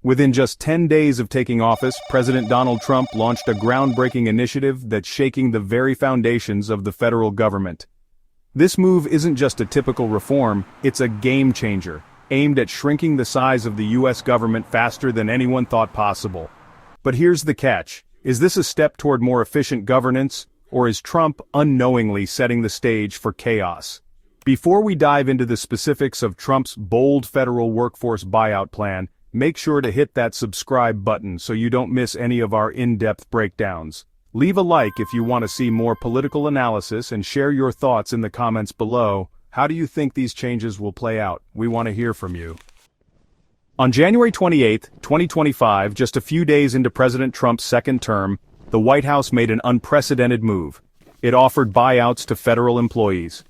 Within just 10 days of taking office, President Donald Trump launched a groundbreaking initiative that's shaking the very foundations of the federal government. This move isn't just a typical reform, it's a game changer, aimed at shrinking the size of the U.S. government faster than anyone thought possible. But here's the catch. Is this a step toward more efficient governance, or is Trump unknowingly setting the stage for chaos? Before we dive into the specifics of Trump's bold federal workforce buyout plan, make sure to hit that subscribe button so you don't miss any of our in-depth breakdowns. Leave a like if you want to see more political analysis and share your thoughts in the comments below. How do you think these changes will play out? We want to hear from you. On January 28, 2025, just a few days into President Trump's second term, the White House made an unprecedented move. It offered buyouts to federal employees.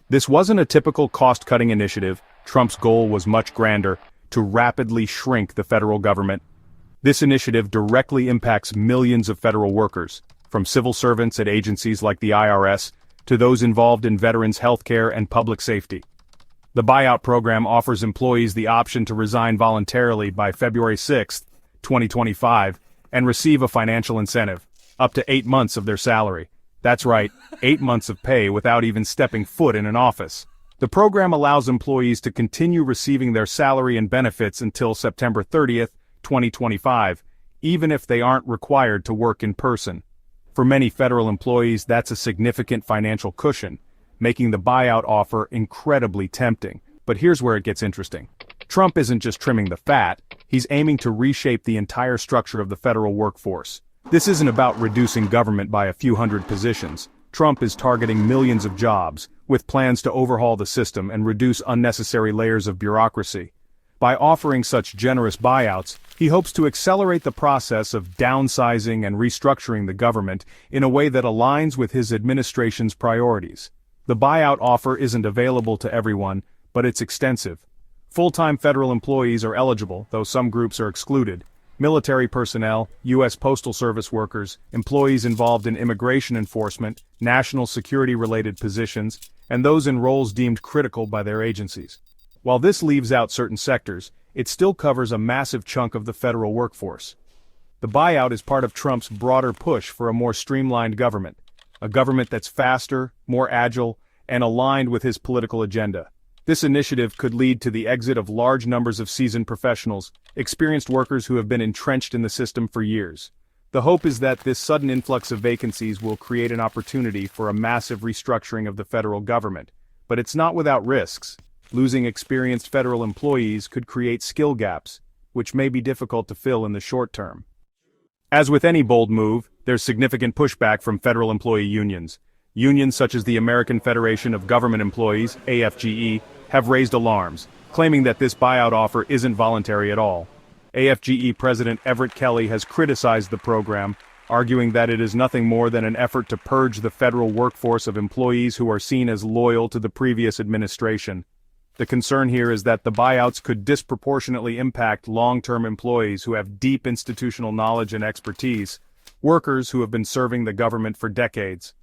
This wasn't a typical cost-cutting initiative. Trump's goal was much grander: to rapidly shrink the federal government. This initiative directly impacts millions of federal workers, from civil servants at agencies like the IRS to those involved in veterans' healthcare and public safety. The buyout program offers employees the option to resign voluntarily by February 6, 2025, and receive a financial incentive, up to 8 months of their salary. That's right, 8 months of pay without even stepping foot in an office. The program allows employees to continue receiving their salary and benefits until September 30, 2025, even if they aren't required to work in person. For many federal employees, that's a significant financial cushion, making the buyout offer incredibly tempting. But here's where it gets interesting. Trump isn't just trimming the fat, he's aiming to reshape the entire structure of the federal workforce. This isn't about reducing government by a few hundred positions. Trump is targeting millions of jobs, with plans to overhaul the system and reduce unnecessary layers of bureaucracy. By offering such generous buyouts, he hopes to accelerate the process of downsizing and restructuring the government in a way that aligns with his administration's priorities. The buyout offer isn't available to everyone, but it's extensive. Full-time federal employees are eligible, though some groups are excluded. Military personnel, U.S. Postal Service workers, employees involved in immigration enforcement, national security-related positions, and those in roles deemed critical by their agencies. While this leaves out certain sectors, it still covers a massive chunk of the federal workforce. The buyout is part of Trump's broader push for a more streamlined government, a government that's faster, more agile, and aligned with his political agenda. This initiative could lead to the exit of large numbers of seasoned professionals, experienced workers who have been entrenched in the system for years. The hope is that this sudden influx of vacancies will create an opportunity for a massive restructuring of the federal government. But it's not without risks. Losing experienced federal employees could create skill gaps, which may be difficult to fill in the short term. As with any bold move, there's significant pushback from federal employee unions. Unions such as the American Federation of Government Employees, AFGE, have raised alarms, claiming that this buyout offer isn't voluntary at all. AFGE President Everett Kelly has criticized the program, arguing that it is nothing more than an effort to purge the federal workforce of employees who are seen as loyal to the previous administration. The concern here is that the buyouts could disproportionately impact long-term employees who have deep institutional knowledge and expertise, workers who have been serving the government for decades.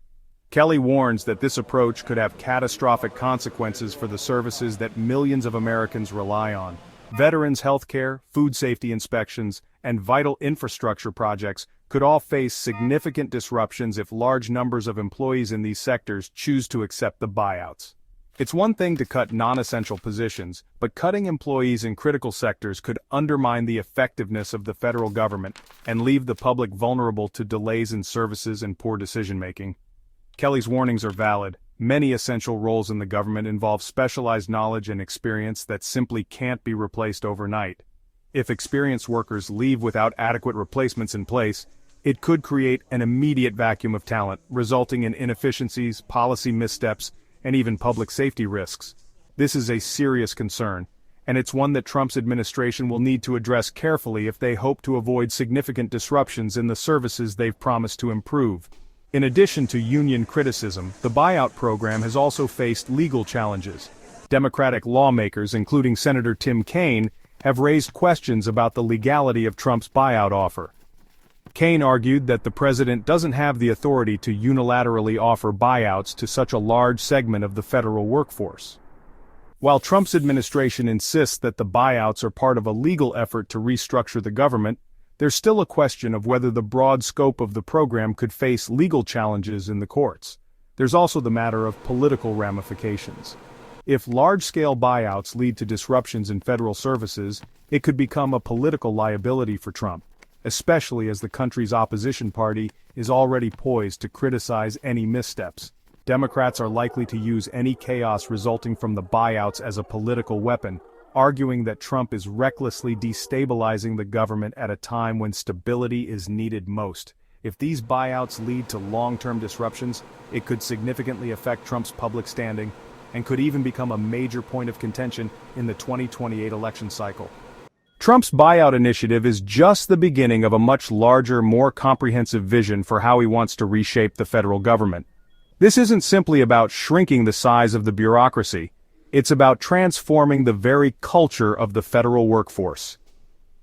Kelly warns that this approach could have catastrophic consequences for the services that millions of Americans rely on. Veterans' healthcare, food safety inspections, and vital infrastructure projects could all face significant disruptions if large numbers of employees in these sectors choose to accept the buyouts. It's one thing to cut non-essential positions, but cutting employees in critical sectors could undermine the effectiveness of the federal government and leave the public vulnerable to delays in services and poor decision-making. Kelly's warnings are valid. Many essential roles in the government involve specialized knowledge and experience that simply can't be replaced overnight. If experienced workers leave without adequate replacements in place, it could create an immediate vacuum of talent, resulting in inefficiencies, policy missteps, and even public safety risks. This is a serious concern, and it's one that Trump's administration will need to address carefully if they hope to avoid significant disruptions in the services they've promised to improve. In addition to union criticism, the buyout program has also faced legal challenges. Democratic lawmakers, including Senator Tim Kaine, have raised questions about the legality of Trump's buyout offer. Kaine argued that the president doesn't have the authority to unilaterally offer buyouts to such a large segment of the federal workforce. While Trump's administration insists that the buyouts are part of a legal effort to restructure the government, there's still a question of whether the broad scope of the program could face legal challenges in the courts. There's also the matter of political ramifications. If large-scale buyouts lead to disruptions in federal services, it could become a political liability for Trump, especially as the country's opposition party is already poised to criticize any missteps. Democrats are likely to use any chaos resulting from the buyouts as a political weapon, arguing that Trump is recklessly destabilizing the government at a time when stability is needed most. If these buyouts lead to long-term disruptions, it could significantly affect Trump's public standing and could even become a major point of contention in the 2028 election cycle. Trump's buyout initiative is just the beginning of a much larger, more comprehensive vision for how he wants to reshape the federal government. This isn't simply about shrinking the size of the bureaucracy. It's about transforming the very culture of the federal workforce.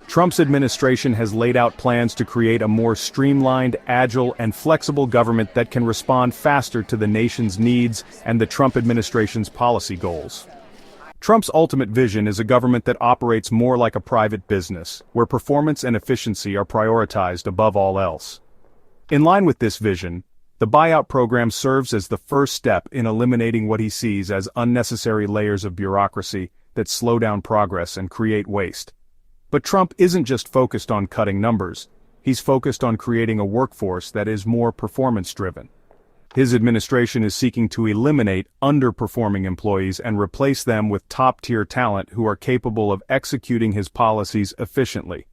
Trump's administration has laid out plans to create a more streamlined, agile, and flexible government that can respond faster to the nation's needs and the Trump administration's policy goals. Trump's ultimate vision is a government that operates more like a private business, where performance and efficiency are prioritized above all else. In line with this vision, the buyout program serves as the first step in eliminating what he sees as unnecessary layers of bureaucracy that slow down progress and create waste. But Trump isn't just focused on cutting numbers, he's focused on creating a workforce that is more performance-driven. His administration is seeking to eliminate underperforming employees and replace them with top-tier talent who are capable of executing his policies efficiently.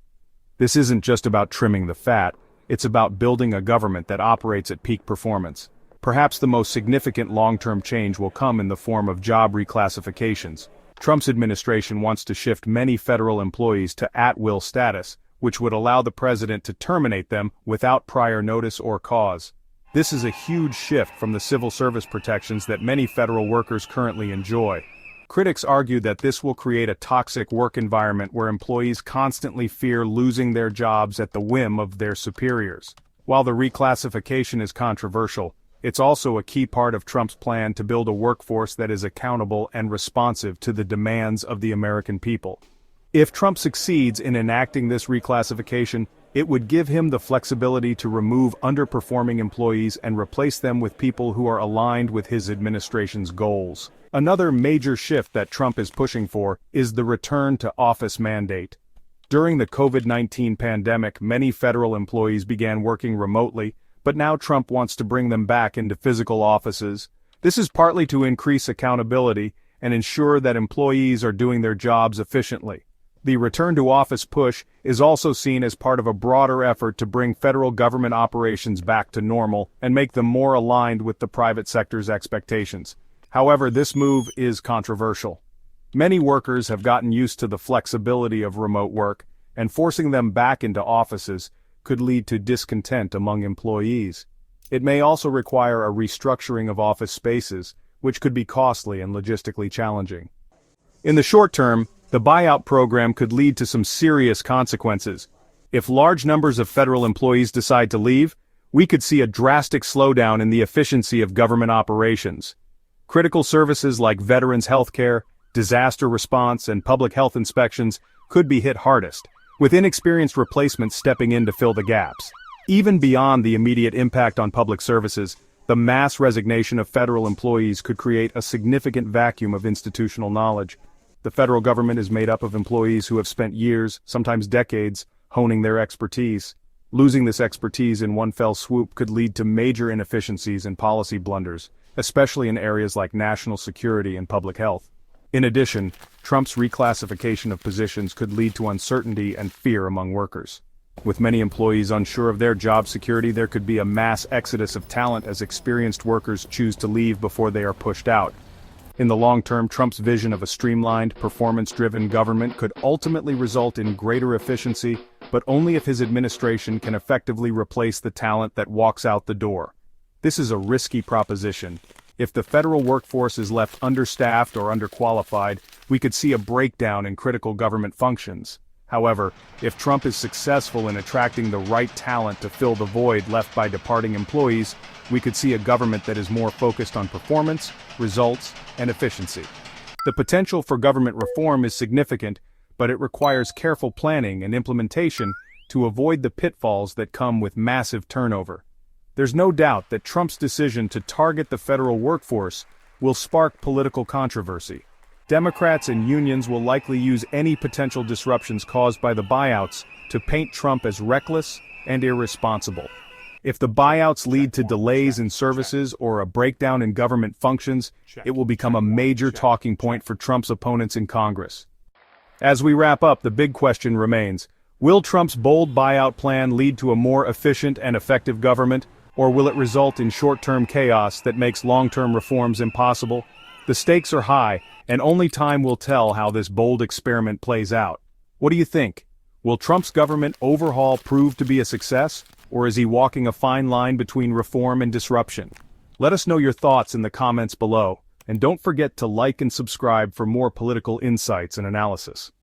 This isn't just about trimming the fat, it's about building a government that operates at peak performance. Perhaps the most significant long-term change will come in the form of job reclassifications. Trump's administration wants to shift many federal employees to at-will status, which would allow the president to terminate them without prior notice or cause. This is a huge shift from the civil service protections that many federal workers currently enjoy. Critics argue that this will create a toxic work environment where employees constantly fear losing their jobs at the whim of their superiors. While the reclassification is controversial, it's also a key part of Trump's plan to build a workforce that is accountable and responsive to the demands of the American people. If Trump succeeds in enacting this reclassification, it would give him the flexibility to remove underperforming employees and replace them with people who are aligned with his administration's goals. Another major shift that Trump is pushing for is the return to office mandate. During the COVID-19 pandemic, many federal employees began working remotely, but now Trump wants to bring them back into physical offices. This is partly to increase accountability and ensure that employees are doing their jobs efficiently. The return to office push is also seen as part of a broader effort to bring federal government operations back to normal and make them more aligned with the private sector's expectations. However, this move is controversial. Many workers have gotten used to the flexibility of remote work, and forcing them back into offices could lead to discontent among employees. It may also require a restructuring of office spaces, which could be costly and logistically challenging. In the short term, the buyout program could lead to some serious consequences. If large numbers of federal employees decide to leave, we could see a drastic slowdown in the efficiency of government operations. Critical services like veterans' health care, disaster response, and public health inspections could be hit hardest, with inexperienced replacements stepping in to fill the gaps. Even beyond the immediate impact on public services, the mass resignation of federal employees could create a significant vacuum of institutional knowledge. The federal government is made up of employees who have spent years, sometimes decades, honing their expertise. Losing this expertise in one fell swoop could lead to major inefficiencies and policy blunders, especially in areas like national security and public health. In addition, Trump's reclassification of positions could lead to uncertainty and fear among workers. With many employees unsure of their job security, there could be a mass exodus of talent as experienced workers choose to leave before they are pushed out. In the long term, Trump's vision of a streamlined, performance-driven government could ultimately result in greater efficiency, but only if his administration can effectively replace the talent that walks out the door. This is a risky proposition. If the federal workforce is left understaffed or underqualified, we could see a breakdown in critical government functions. However, if Trump is successful in attracting the right talent to fill the void left by departing employees, we could see a government that is more focused on performance, results, and efficiency. The potential for government reform is significant, but it requires careful planning and implementation to avoid the pitfalls that come with massive turnover. There's no doubt that Trump's decision to target the federal workforce will spark political controversy. Democrats and unions will likely use any potential disruptions caused by the buyouts to paint Trump as reckless and irresponsible. If the buyouts lead to delays in services or a breakdown in government functions, it will become a major talking point for Trump's opponents in Congress. As we wrap up, the big question remains: will Trump's bold buyout plan lead to a more efficient and effective government, or will it result in short-term chaos that makes long-term reforms impossible? The stakes are high, and only time will tell how this bold experiment plays out. What do you think? Will Trump's government overhaul prove to be a success, or is he walking a fine line between reform and disruption? Let us know your thoughts in the comments below, and don't forget to like and subscribe for more political insights and analysis.